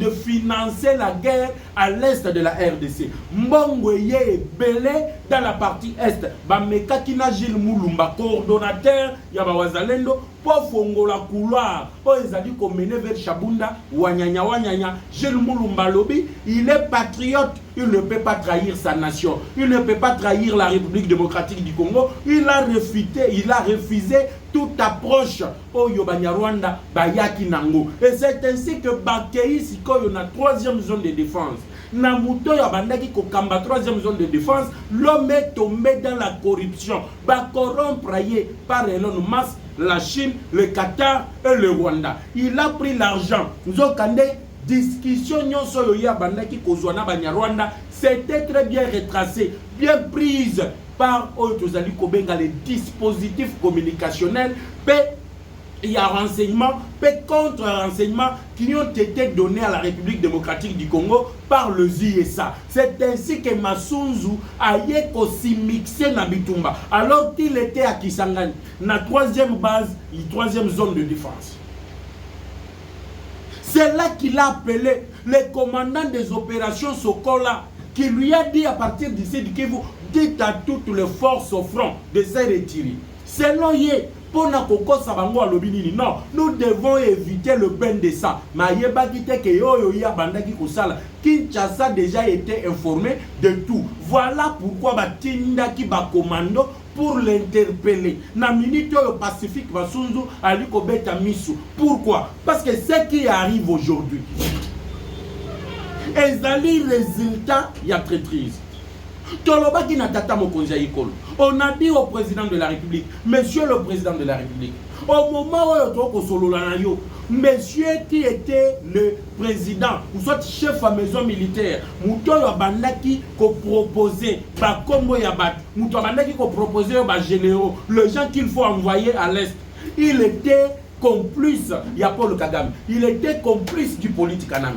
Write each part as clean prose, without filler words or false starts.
de financer la guerre à l'est de la RDC. Mbongo ye belé dans la partie est. Bameka kina Gilles Moulumba, coordonnateur ya Wazalendo, pour fongola couloir. Oh, ils ont dit qu'on menait vers Chabunda, Wanyanya. Gilles Moulumba Lobby, il est patriote. Il ne peut pas trahir sa nation. Il ne peut pas trahir la République démocratique du Congo. Il a refusé toute approche au Yobanyarwanda, Bayaki Nango. Et c'est ainsi que Bakei Sikoyo na troisième zone de défense. Namuto Yabandaki Kokamba, troisième zone de défense, l'homme est tombé dans la corruption. Ba corrompre par Elon Musk, la Chine, le Qatar et le Rwanda. Il a pris l'argent. Nous avons discussion c'était très bien retracé, bien prise par les dispositifs communicationnels, il y a renseignements, contre-renseignements qui ont été donnés à la République démocratique du Congo par le ZISA. C'est ainsi que Masunzu a aussi mixé na Bitumba, alors qu'il était à Kisangani, na troisième base, troisième zone de défense. C'est là qu'il a appelé le commandant des opérations Sokola, qui lui a dit à partir d'ici, dites à toutes les forces au front de se retirer. Selon Yé, pour non, nous devons éviter le pain de sang. Kinshasa a déjà été informé de tout. Voilà pourquoi Batinda qui va commando pour l'interpeller. Na minute au Pacifique Masunzu Ali Kobeta Misu. Pourquoi? Parce que ce qui arrive aujourd'hui, ezali résultat ya traîtrise. On a dit au président de la République, monsieur le président de la République, au moment où monsieur qui était le président, ou soit chef à maison militaire, Moutoyo Bandaki ko proposé, ba Kombo Yabat, Moutoyo Bandaki ko proposé ba généraux, les gens qu'il faut envoyer à l'Est. Il était complice, il y a Paul Kagame, il était complice du politique anam.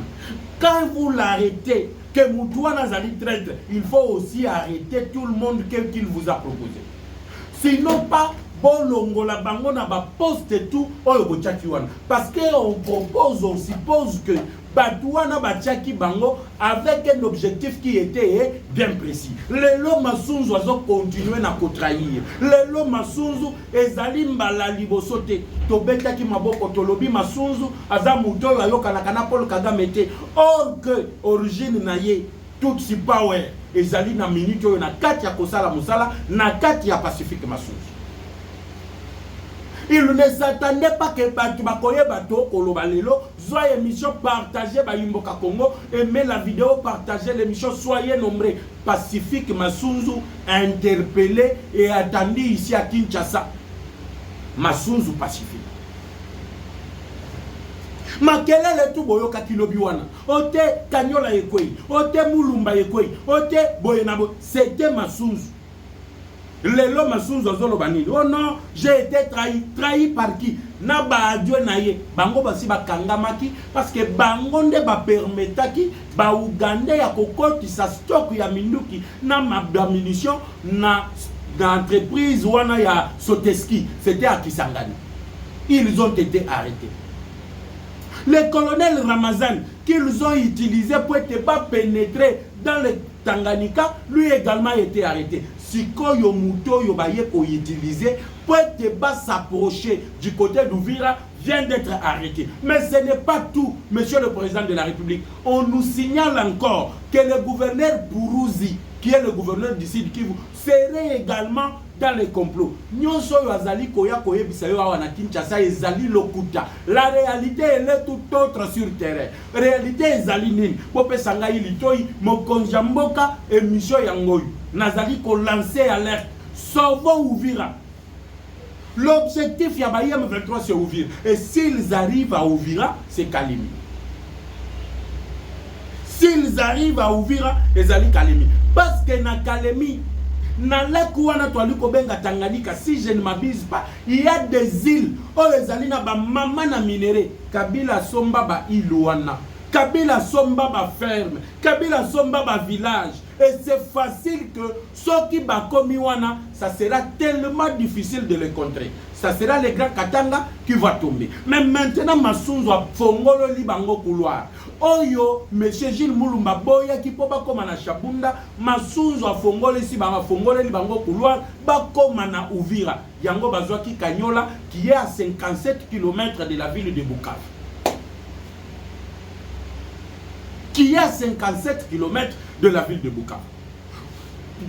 Quand vous l'arrêtez, que Moutouana Zali traître, il faut aussi arrêter tout le monde qu'il vous a proposé. Sinon pas, Bolongo la bango na ba poste tout oyo bochakiwana. Parce qu'on propose, on suppose que Batouana Bachaki Bango avec un objectif qui était bien précis. Les lots Masunzu ont continué à trahir. Les lots Masunzu ezali mbala libosote. Tobeta ki maboko tolobi Masunzu azamuto yo kanakana Paul Kagame te. Or que origine na ye tout si power ezali na minute yo na kati ya kosala musala na kati ya Pacifique Masunzu. Il ne s'attendait pas que Batubakoye Bato Kolobalelo soit émission partagée par Imboka Congo. Aimez la vidéo, partagez l'émission, soyez nombreux. Pacifique Masunzu interpellé et attendu ici à Kinshasa. Masunzu Pacifique. Makelele tu boyoka kilobiwana. Ote Kanyola Yekwei, Ote Mulumba Yekwei, Ote Boyenabo. C'était Masunzu. Les lots Masunzu Zolobani. Oh non, j'ai été trahi par qui? Naba adieu naye. Bango basi bakangamaki parce que bangonde ba permetaki ba Uganda ya kokoti sa stock ya minduki na munition na entreprise wana ya Soteski. C'était à Kisangani. Ils ont été arrêtés. Le colonel Ramazan qu'ils ont utilisé pour ne pas pénétrer dans le Tanganyika, lui également a été arrêté. Sikoyo Mutoyo Bayeko utilisé pour ne pas s'approcher du côté d'Ouvira vient d'être arrêté. Mais ce n'est pas tout, monsieur le président de la République. On nous signale encore que le gouverneur Bourouzi, qui est le gouverneur du Sud Kivu, serait également dans les complots. La réalité elle est tout autre sur terrain. Réalité est zalinine. Pope Sangaï Litoi, Mokonjamboka et Micho Yangoy. Nazali ko lancer alerte. Sauvons Ouvira. L'objectif Yabayem 23 c'est Ouvira. Et s'ils arrivent à Ouvira, c'est Kalimi. S'ils arrivent à Ouvira, c'est Ali Kalimi. Parce que na Kalemi, na lakuana toaliko benga Tanganyika, si je ne m'abuse pas, il y a des îles où les alina ba mama na minéré, Kabila somba ba iluana. Kabila somba ba ferme, Kabila somba ba village. Et c'est facile que ceux qui bakomi wana, ça sera tellement difficile de les contrer. Ça sera les grands Katanga qui va tomber. Mais maintenant, Masunzo a fongolo li bango couloir. Oyo, monsieur Gilles Moulumba boya qui peut pas comme na Chabunda, Masunzo a fongolo si banga fongolo li bango couloir, ba comme na Uvira. Yango bazwa ki Kanyola qui est à 57 km de la ville de Bukavu. Qui est à 57 km de la ville de Bukavu.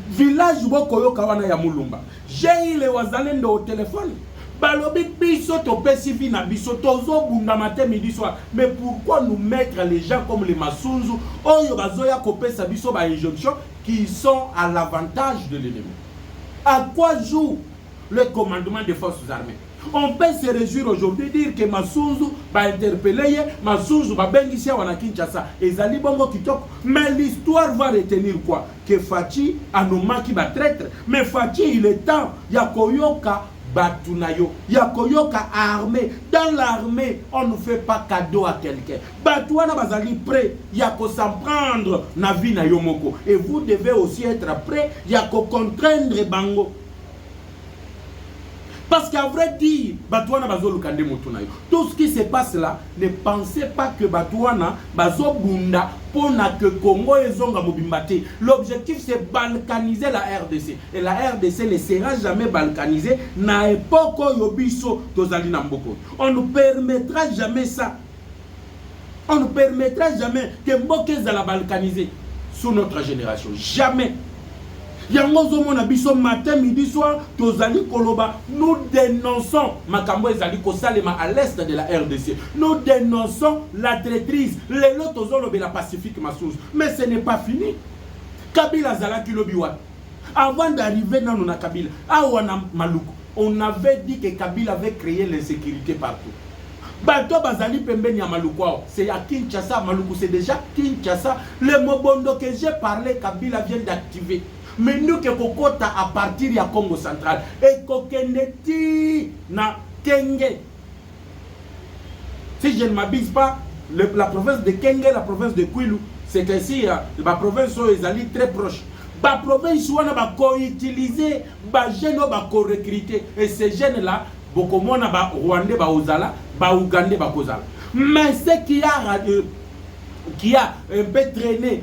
Village Bokoyo Kawana ya Mulumba. J'ai eu les Wazalendo au téléphone. Balobi biso to pesifi na biso tozo bunda matin midi soir. Mais pourquoi nous mettre les gens comme les Masunzu oyo bazoya kopesa biso ba injonction qui sont à l'avantage de l'ennemi? À quoi joue le commandement des forces armées? On peut se réjouir aujourd'hui, dire que Masunzu va interpeller, Masunzu va bengissia wana Kinshasa, et Zali Bongo Kitoko. Mais l'histoire va retenir quoi? Que Fachi a nommé qui va traître. Mais Fachi, il est temps, Yakoyoka Batunayo, Yakoyoka armée. Dans l'armée, on ne fait pas cadeau à quelqu'un. Batouana Bazali prêt, Yako s'en prendre Navi na Yomoko. Et vous devez aussi être prêt, Yako contraindre Bango. Parce qu'à vrai dire, Batouana bazo lukande motunayo. Tout ce qui se passe là, ne pensez pas que Batouana bazo bunda pour que Congo et Zonga mobimbate. L'objectif c'est balkaniser la RDC. Et la RDC ne sera jamais balkanisée. Na époque yobiso tozali na mboko. On ne permettra jamais ça. On ne permettra jamais que Mboke la balkaniser sous notre génération. Jamais. Yangozo mona biso matin midi soir tozali koloba, nous dénonçons makambo ezali kosalema à l'est de la RDC. Nous dénonçons la traîtrise, les lotos de la Pacifique Masunzu. Mais ce n'est pas fini. Kabila zalaki lobiwa. Avant d'arriver dans la Kabila, awana Maluku, on avait dit que Kabila avait créé l'insécurité partout. Bato bazali pembeni ya Maluku, c'est à Kinshasa. Maluku c'est déjà Kinshasa. Le Mobondo que j'ai parlé, Kabila vient d'activer. Mais nous que kokota à partir du Congo central et kokeneti na Kenge. Si je ne m'abuse pas, la province de Kenge, la province de Kwilu, c'est ainsi, la province est très proche. La province va co-utiliser, les jeunes va co-recruter. Et ces jeunes-là, beaucoup de Rwandais, Ozala, Ougandais, Kozala. Mais ce qui a un peu traîné,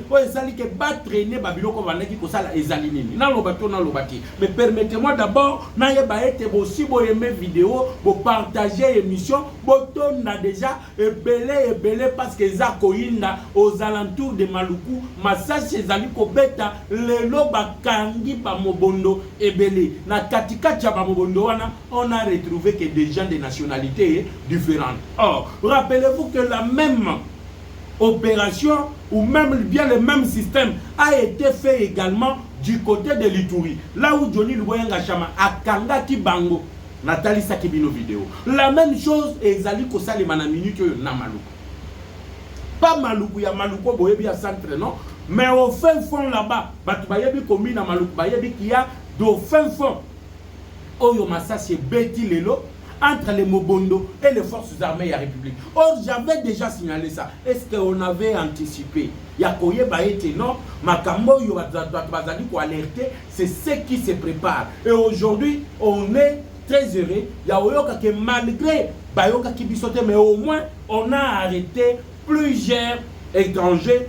mais permettez-moi d'abord, aimer vidéo, partager l'émission, on a déjà belé parce que Zakoinda aux alentours de Maluku, Massage Zaliko Beta, le loba kangi ba mobondo ebele. Na katika cha mobondo on a retrouvé que des gens de nationalités différentes. Or, rappelez-vous que la même opération ou même bien le même système a été fait également du côté de l'Ituri. Là où Johnny Luboyenga Chama a Kanga Kibango, Nathalie Sakibino vidéo. La même chose est Zali Kosali Mana minute na Maluku. Pas Maluku, ya Maluku boyebi à centre non, mais au fin fond là-bas, batu bayebi komi na Maluku bayebi qui a au fin fond. Oyo Massassi Betty Lelo entre les Mobondo et les forces armées de la République. Or, j'avais déjà signalé ça. Est-ce qu'on avait anticipé? Yakoye Baete, non? Makambo Bazali ko alerter, c'est ce qui se prépare. Et aujourd'hui, on est très heureux. Yaoyoka que malgré Bayoka Kibisote, mais au moins, on a arrêté plusieurs étrangers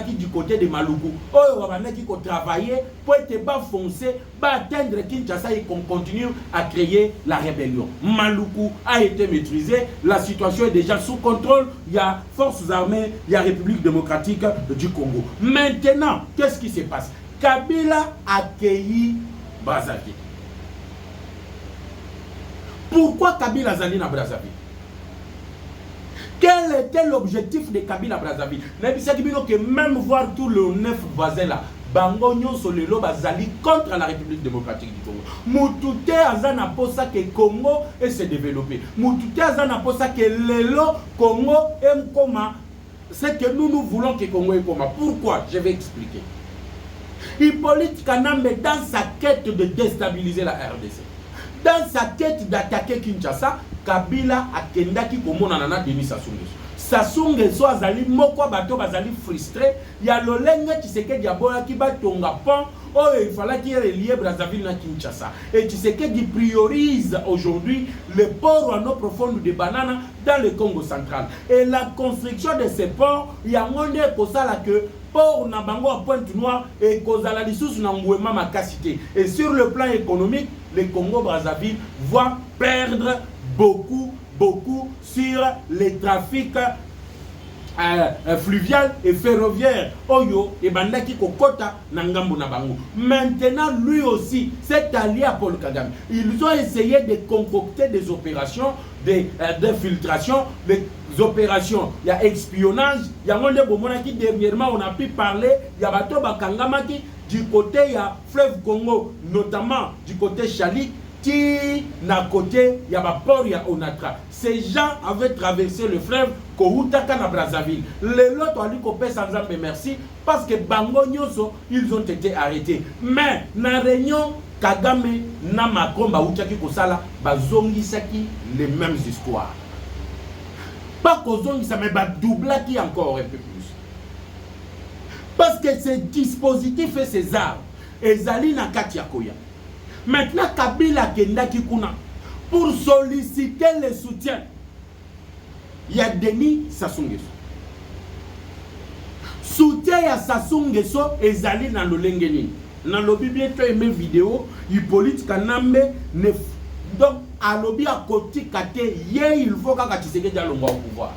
qui du côté de Maluku qui ont travaillé pour être bas foncé, atteindre Kinshasa et qu'on continue à créer la rébellion. Maluku a été maîtrisé, la situation est déjà sous contrôle, il y a forces armées, il y a République démocratique du Congo. Maintenant, qu'est-ce qui se passe? Kabila a accueilli Brazzaville. Pourquoi Kabila Zali na Brazzaville? Quel était l'objectif de Kabila Brazzaville? Que même voir tous les 9 voisins là, Bango Nyonso Lelo Bazali contre la République démocratique du Congo. Moutouté Azana Posa que Congo et se développer. Moutouté Azana Posa que Lelo Congo aime comment. C'est que nous voulons que Congo est comment. Pourquoi? Je vais expliquer. Hippolyte Kanambe dans sa quête de déstabiliser la RDC, dans sa quête d'attaquer Kinshasa, Kabila a kendaki komona nana Denis Sassou Nguesso. Sassou Nguesso azali moko bato bazali frustré. Il y a le lenge Tshisekedi Aboya qui bat tonga pont. Oh, il fallait qu'il y ait relié Brazzaville à Kinshasa. Et Tshisekedi priorise aujourd'hui le port en eau profonde de Banana dans le Congo central. Et la construction de ces ports, il y a un monde que port na bango à Pointe-Noire et kozala lisusu na ngwema makasité. Et sur le plan économique, le Congo Brazzaville va perdre beaucoup sur les trafics fluvial et ferroviaire. Oyo et bandaki kokota na ngambo na bango. Maintenant, lui aussi s'est allié à Paul Kagame. Ils ont essayé de concocter des opérations d'infiltration, des opérations. Il y a espionnage. Il y a monde qui dernièrement on a pu parler. Il y a bateau bakangamaki du côté il y a fleuve Congo, notamment du côté Chali. Qui n'a côté il y a pas port il y a Onatra. Ces gens avaient traversé le fleuve Kohutaka na Brazzaville. Les autres ont dit qu'on paie sans jamais merci parce que Bango Nyoso ils ont été arrêtés. Mais na réunion Kagame na Macron bautaki kosala bazongisaki les mêmes histoires. Pas kozongisa mais ba doublaki encore un peu plus. Parce que ces dispositifs et ces armes ezali na kati ya koya. Maintenant, Kabila Kendaki Kuna, pour solliciter le soutien, il y a Denis Sassou Nguesso. Soutien à Sassou Nguesso et Zali dans le Lengeni. Dans le bibliothèque, tu as aimé vidéo, Hippolyte Kanambe, donc, à l'objet à côté, il faut que tu sais au pouvoir.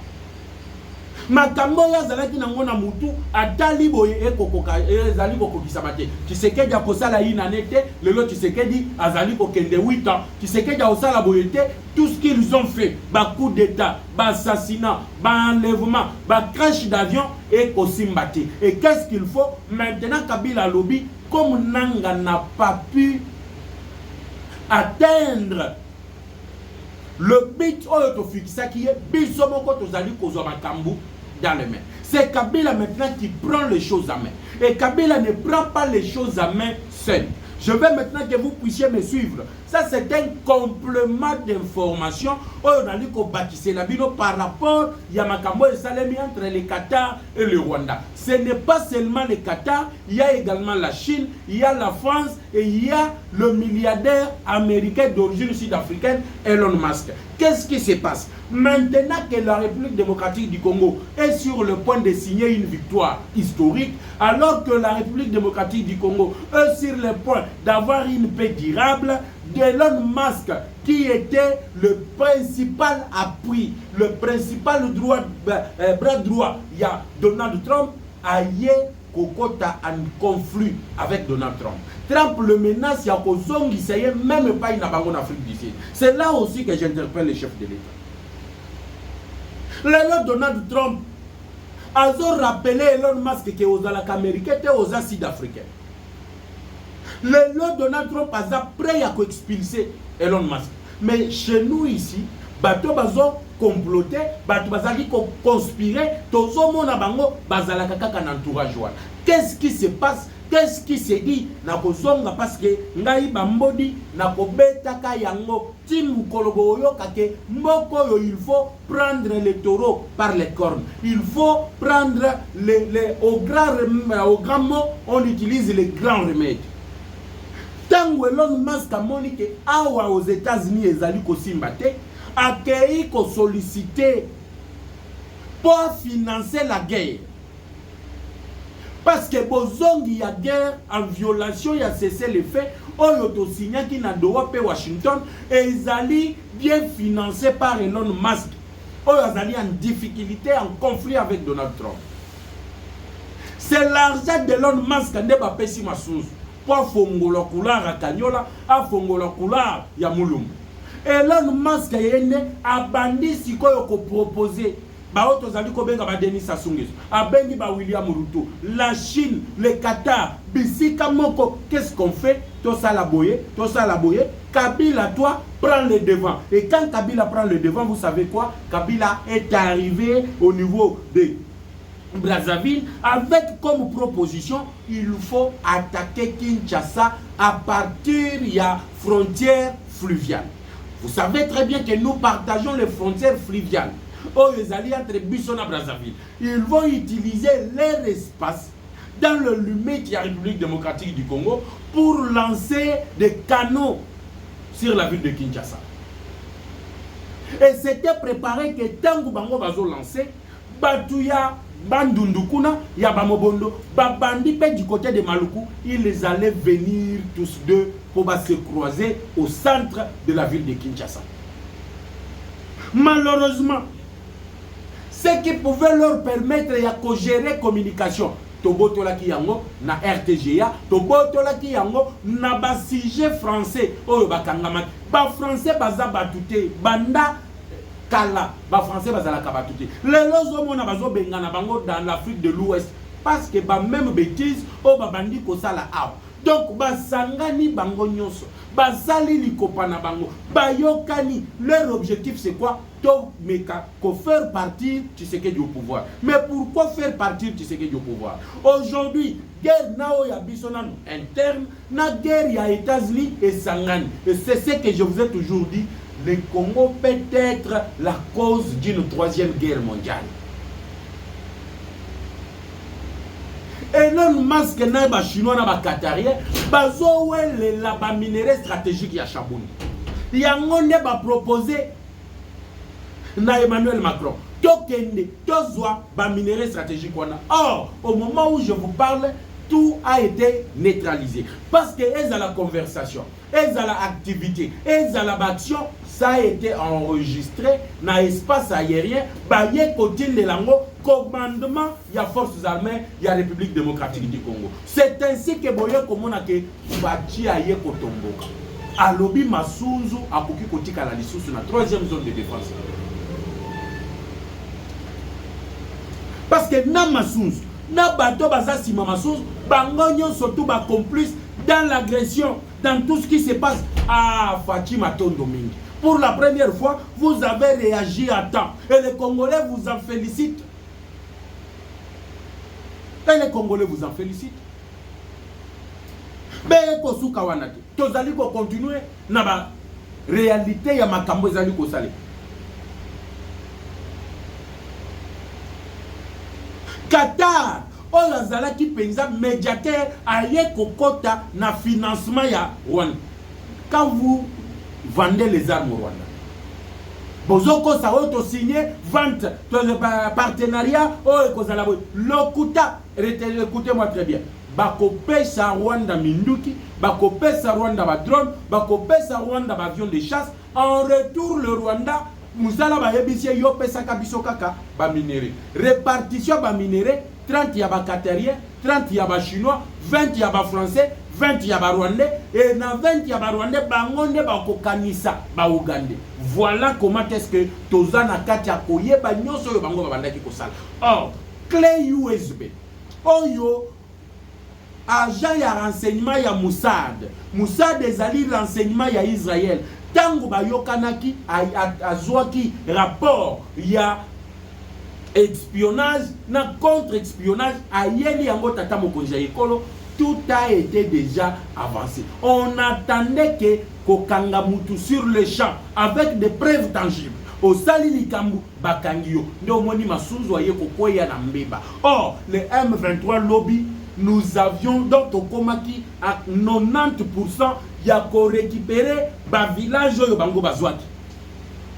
Makambo ya zalaki na ngona mutu atali boye ekokoka ezali kokokisa mate Tshisekedi akosala ina nete lelo Tshisekedi azali kokende 8 ans Tshisekedi osala boyete tout ce qu'ils ont fait ba coup d'état ba assassinat ba enlèvement ba crash d'avion et kosimbate et qu'est-ce qu'il faut maintenant Kabila lobby comme Nanga n'a pas pu atteindre le but qui est bisomoko tozali kozwa makambu dans les mains. C'est Kabila maintenant qui prend les choses à main. Et Kabila ne prend pas les choses à main seul. Je veux maintenant que vous puissiez me suivre. Ça, c'est un complément d'information. On a dit qu'on bâtissait la bino par rapport à Yamakambo et Salemi entre le Qatar et le Rwanda. Ce n'est pas seulement le Qatar, il y a également la Chine, il y a la France et il y a le milliardaire américain d'origine sud-africaine, Elon Musk. Qu'est-ce qui se passe? Maintenant que la République démocratique du Congo est sur le point de signer une victoire historique, alors que la République démocratique du Congo est sur le point d'avoir une paix durable, Elon Musk, qui était le principal appui, le principal bras droit, il y a Donald Trump, a yé kokota en conflit avec Donald Trump. Trump le menace, il y a Kozongi, ça y est, même pas une abandon en Afrique du Sud. C'est là aussi que j'interpelle les chefs de l'État. Le Donald Trump a rappelé Elon Musk qui est aux Américains et aux Sud-Africains. Le Donald Trump a prêt à expulser Elon Musk. Mais chez nous ici, bato bazo comploté, bato bazali conspiré, tozo mona bango bazala kaka na entourage wana. Qu'est-ce qui se passe? Qu'est-ce qui se dit? Na kozonga parce que ngai bambodi na kobeta ka yango tim kolobo yo kake mboko yo, il faut prendre les taureaux par les cornes. Il faut prendre au grand mot on utilise les grands remèdes. Tango Elon Musk a monique awa aux États-Unis ezali kosimbate akei ko solliciter pour financer la guerre. Parce que bozongi ya guerre en violation ya cessé les faits oyo to signa ki na doa pe Washington ezali bien financé par Elon Musk oyo azali en difficulté en conflit avec Donald Trump. C'est l'argent d'Elon Musk ne ba pesi masusu pour fongola couleur à Kanyola a fongola couleur ya mulum. Elon Musk yene abandi sikoyo ko proposer ba auto zali ko benga ba Denis Sassou Nguesso abengi ba William Ruto, la Chine, le Qatar, bisika moko. Qu'est-ce qu'on fait? Tout ça la boye, Kabila toi prend le devant. Et quand Kabila prend le devant, vous savez quoi? Kabila est arrivé au niveau de Brazzaville avec comme proposition il faut attaquer Kinshasa à partir de la frontière fluviale. Vous savez très bien que nous partageons les frontières fluviales. oh, les alliés entre Bissona et Brazzaville, ils vont utiliser leur espace dans le limite de la République démocratique du Congo pour lancer des canaux sur la ville de Kinshasa. Et c'était préparé que tant que Bango va lancer, Batouya, Bandundukuna, Yabamobondo, Babandi du côté de Maluku, ils allaient venir tous deux pour se croiser au centre de la ville de Kinshasa. Malheureusement, ce qui pouvait leur permettre de gérer la communication, Tobotola ki yango na RTGA, Tobotola ki yango na ba sujet français, oyo bakangama, ba français baza batute, banda kala, ba français baza la kabatute. Les lozo mona bazo bengana bango dans l'Afrique de l'Ouest parce que ba même bêtise o ba bandi ko sala aw. Donc ba sangani bango nyonso, ba sali likopana bango, ba yokani. Leur objectif c'est quoi? To meka ko faire partir Tshisekedi au pouvoir. Mais pourquoi faire partir Tshisekedi au pouvoir? Aujourd'hui, guerre nao ya bisonano interne, na guerre ya États-Unis et sangani. Et c'est ce que je vous ai toujours dit, le Congo peut être la cause d'une troisième guerre mondiale. Elon Musk na ba chinois na ba qatarien bazo wele la ba minerai stratégique ya Chabuni. Yango ne ba proposer na Emmanuel Macron. Tokende, tozwa ba minerai stratégique wana. Or, au moment où je vous parle, tout a été neutralisé. Parce que elles ont la conversation, elles ont l'activité, elles ont l'action, ça a été enregistré dans l'espace aérien, baye côté de l'ango, commandement, il y a forces armées, il y a République démocratique du Congo. C'est ainsi que boye comme on a que bati aye kotombo. Alobi Masunzu a koki kotika la lisusu na troisième zone de défense. Parce que na Masunzu, na bato baza sima Masunzu, bangonyo surtout ba complice dans l'agression, dans tout ce qui se passe à Fatima Tondomingi. Pour la première fois, vous avez réagi à temps. Et les Congolais vous en félicitent. Et les Congolais vous en félicitent. Mais kosuka wana te. Tozali ko continuer na ba réalité ya makambo ezali ko sale. Qatar, Olazala qui pensa médiateur aye kokota na financement ya Rwanda. Quand vous vendez les armes au Rwanda, Bozoko sa auto signé vente partenariat o ekozala lokuta. Écoutez-moi très bien. Bakopesa Rwanda minduki, bakopesa Rwanda ba drone, bakopesa Rwanda ba avion de chasse. En retour le Rwanda Muzala ba yebisie yo pesa kabiso kaka ba minéré. Répartition ba minéré, 30 ya ba qatarien, 30 ya ba chinois, 20 ya ba français, 20 ya ba rwandais et na 20 ya ba rwandais bangonde ba kokanisa ba ougandais. Voilà comment est-ce que tozana kati ya koyeba nyonso yo bango ba bandaki kosala. Or, clé USB. Oyo agent ya renseignement ya Mossad. Mossad ezali renseignement ya Israël. Tango bayokanaki azwaki rapport ya espionnage na contre-espionnage ayeli yango tata mokonzi ya ekolo, tout a été déjà avancé. On attendait que kokanga mutu sur le champ avec des preuves tangibles. Osali likambu bakangio ndo moni Masunzu aye kokoya na mbeba. Or le M23 lobby, nous avions donc Tokomaki à 90% ya ko récupérer ba village oyo bango bazwaki.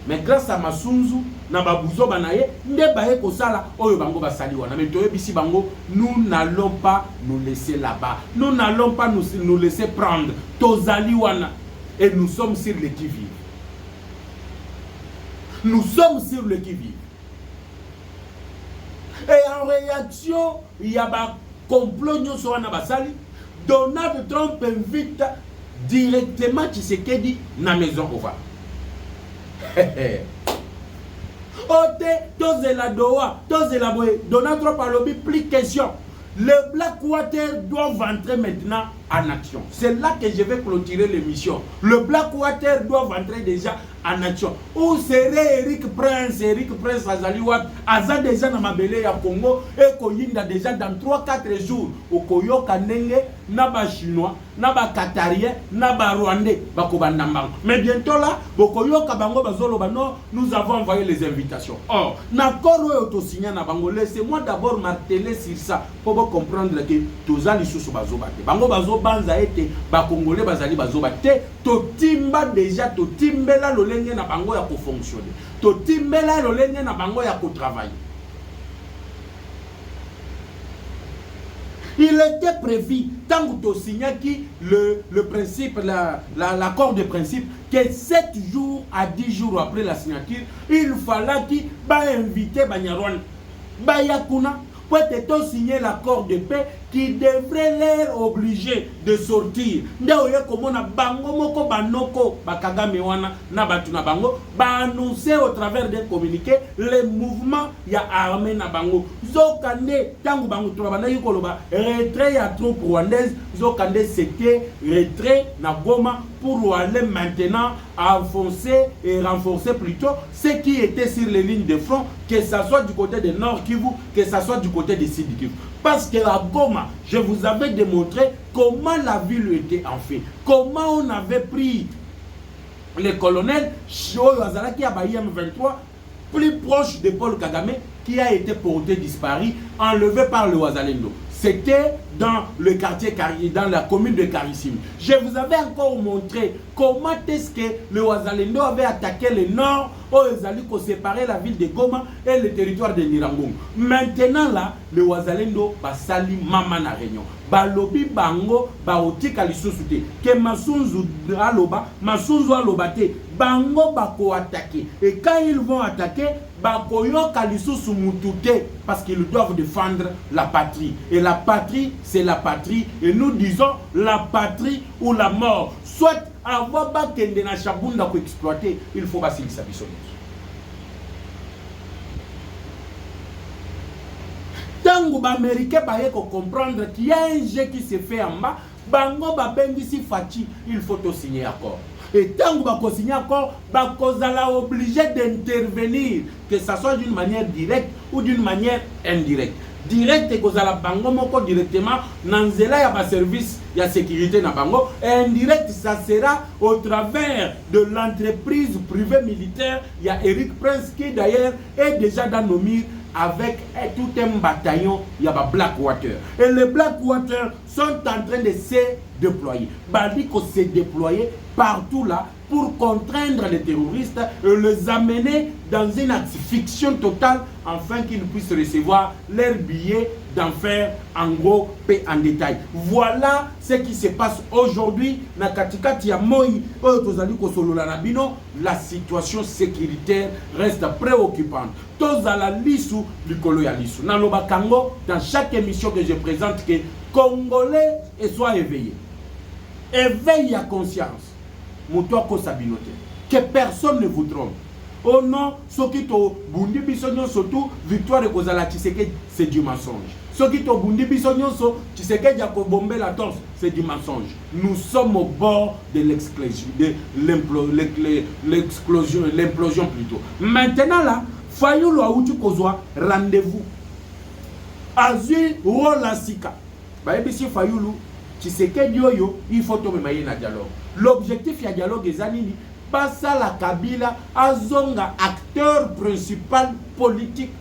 Mais grâce à Masunzu na babuzo banaye nde baye kosala oyo bango basali wana. Mais toyebisi bango, nous n'allons pas nous laisser là-bas. Nous n'allons pas nous laisser prendre. Tozali wana et nous sommes sur le qui-vive. Nous sommes sur le qui-vive. Et en réaction, il y a ba complot nyonso wana basali. Donald Trump invite directement Tshisekedi na maison ovale. Ote tozela doa, tozela boye. Donald Trump a lobby plus question. Le Blackwater doit entrer maintenant en action. C'est là que je vais clôturer l'émission. Le Blackwater doit entrer déjà en action. Où serait Eric Prince azali wat aza déjà na mabele ya Congo et koyinda déjà dans 3-4 jours okoyoka ndenge na ba chinois na ba qatarien na ba rwandais bakobanda mbango. Mais bientôt là bokoyoka bango bazoloba non, nous avons envoyé les invitations. Or l'accord oyo to signé na bango, laissez-moi d'abord marteler sur ça pour comprendre que tozali susu bazobate bango bazobanza ete ba congolais bazali bazobate to timba déjà to timbela lolenge na bango ya ko fonctionner, to timbela lolenge na bango ya ko travailler. Il était prévu, tant que tu signes le principe, l'accord de principe, que 7 jours à 10 jours après la signature, il fallait qu'il invite Banyarwan, Bayakuna, pour te signer l'accord de paix qui devrait leur obliger de sortir. Ndaoye komona bango moko banoko bakagame wana na batu na bango ba annoncer au travers d'un communiqué les mouvements ya armée na bango. Zokande tangu bango tobana yikoloba retrait ya troupes rwandaises, zokande c'était retrait na Goma pour aller maintenant enfoncer et renforcer plutôt ce qui était sur les lignes de front, que ça soit du côté de Nord Kivu, que ça soit du côté de Sud Kivu. Parce que à Goma, je vous avais démontré comment la ville était en fait, comment on avait pris les colonels Shoyo Azalaki à Bayem 23, plus proche de Paul Kagame, qui a été porté disparu, enlevé par le Wazalendo. C'était dans le quartier, dans la commune de Karissim. Je vous avais encore montré comment est-ce que le Wazalendo avait attaqué le nord, où ils allaient séparer la ville de Goma et le territoire de Nirangong. Maintenant là, le Wazalendo va sali mama na réunion. Balobi bango baotika lisusu te. Que Masunzu aloba te. Bango bako attaquer. Et quand ils vont attaquer, bakoyoka lisusu mutute, parce qu'ils doivent défendre la patrie. Et la patrie, c'est la patrie. Et nous disons la patrie ou la mort. Soit avoir bakende na chabunda ko exploiter, il faut passer sa biso. Tango ba américain ba yeko comprendre qu'il y a un jeu qui se fait en bas, bango ba bengisi fachi, il faut to signer accord. Et tant que vous signez accord, vous allez obligé d'intervenir, que ce soit d'une manière directe ou d'une manière indirecte. Direct, que vous allez bango moko directement dans le service de sécurité na bango. Et indirect, ça sera au travers de l'entreprise privée militaire. Il y a Eric Prince qui d'ailleurs est déjà dans nos murs avec tout un bataillon, il y a Blackwater. Et les Blackwater sont en train de se déployer. Baldiko se déployer partout là pour contraindre les terroristes et les amener dans une asphyxion totale afin qu'ils puissent recevoir leurs billets d'enfer en gros et en détail. Voilà ce qui se passe aujourd'hui na katikati ya moi oyo tozali kosolola na bino. La situation sécuritaire reste préoccupante. Tozala lisu likolo ya lisu. Naloba kango dans chaque émission que je présente que Congolais et soient éveillés. Éveille à conscience. Moutouako Sabinote. Que personne ne vous trompe. Oh non, ce qui to bundi bisonyo surtout victoire de Kozala Tshisekedi, c'est du mensonge. Ce qui to bundi bisonyo so Tshisekedi a bombé la torse, c'est du mensonge. Nous sommes au bord de l'explosion, l'implosion plutôt. Maintenant là, Fayulu a outu kozwa rendez-vous. Azui Rolasika. Bah ebisi Fayulu Tshisekedi yoyo, il faut tomber na dialogue. L'objectif ya dialogue est nini? Basa la Kabila azonga acteur principal politique.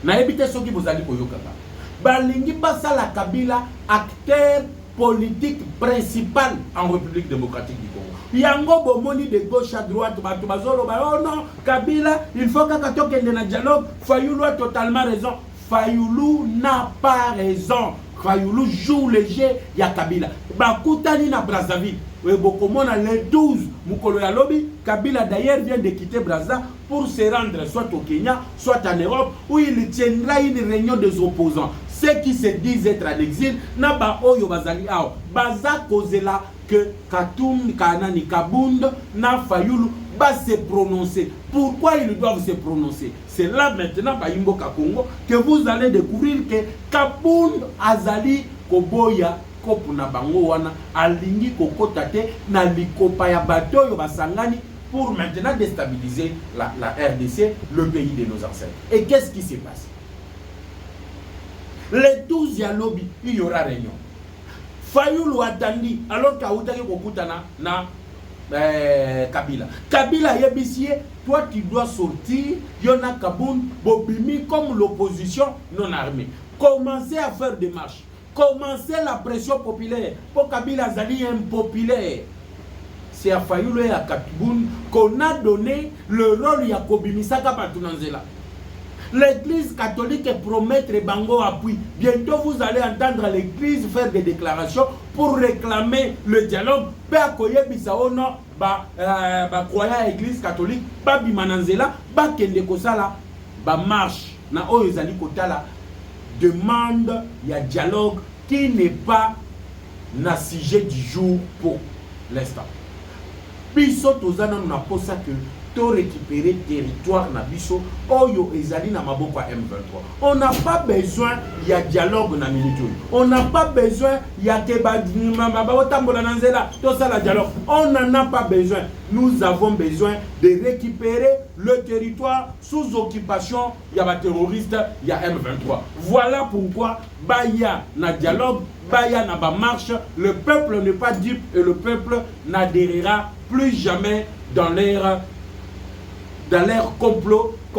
Na ebite soki bozali koyoka ba. Balingi basa la Kabila acteur politique principal en République démocratique du Congo. Yango bomoni de gauche à droite bato bazolo ba oh non, Kabila, il faut que tokende na dialogue. Fayulu a totalement raison. Fayulu n'a pas raison. Fayulu joue le jeu ya Kabila. Bakutani na Brazzaville. Le 12 Mukolo ya Lobi, Kabila d'ailleurs vient de quitter Brazza pour se rendre soit au Kenya, soit en Europe, où il tiendra une réunion des opposants. Ceux qui se disent être en exil, naba oyo bazali ao. Baza kozela que Katoum, Kanani, Kabund, na Fayulu va se prononcer. Pourquoi ils doivent se prononcer? C'est là maintenant, Bayimbo Kakongo, que vous allez découvrir que Kabund Azali Koboya kopu na bango wana alingi kokota te na likopa ya bato oyo basangani pour maintenant déstabiliser la RDC, le pays de nos ancêtres. Et qu'est-ce qui s'est passé? Les 12 Yalobi, il y aura réunion. Fayoulou attendit, alors qu'Aoutaki Kokutana na Kabila. Kabila Yebissier, toi tu dois sortir, Yona Kaboun, Bobimi comme l'opposition non armée. Commencez à faire des marches. Commencez la pression populaire. Pour Kabila Zali impopulaire. C'est à Fayoulou et à Kaboun qu'on a donné le rôle de Yakobimi Saka Patunanzela. L'église catholique promet et bango appui. Bientôt vous allez entendre l'église faire des déclarations pour réclamer le dialogue. Ba croyant l'église catholique, ba bimananzela, ba kende kosala, ba marche na oyezali kotala demande ya dialogue qui n'est pas na sujet du jour pour l'instant. Biso tozana na posa que to récupérer territoire na biso oyo ezali na maboko ya M23. On n'a pas besoin il y a dialogue na minute. On n'a pas besoin il y a otambola na nzela to ça la dialogue. On n'en a pas besoin. Nous avons besoin de récupérer le territoire sous occupation ya ba terroriste ya M23. Voilà pourquoi baya na dialogue, baya na ba marche, le peuple n'est pas dupe et le peuple n'adhérera plus jamais dans leur complot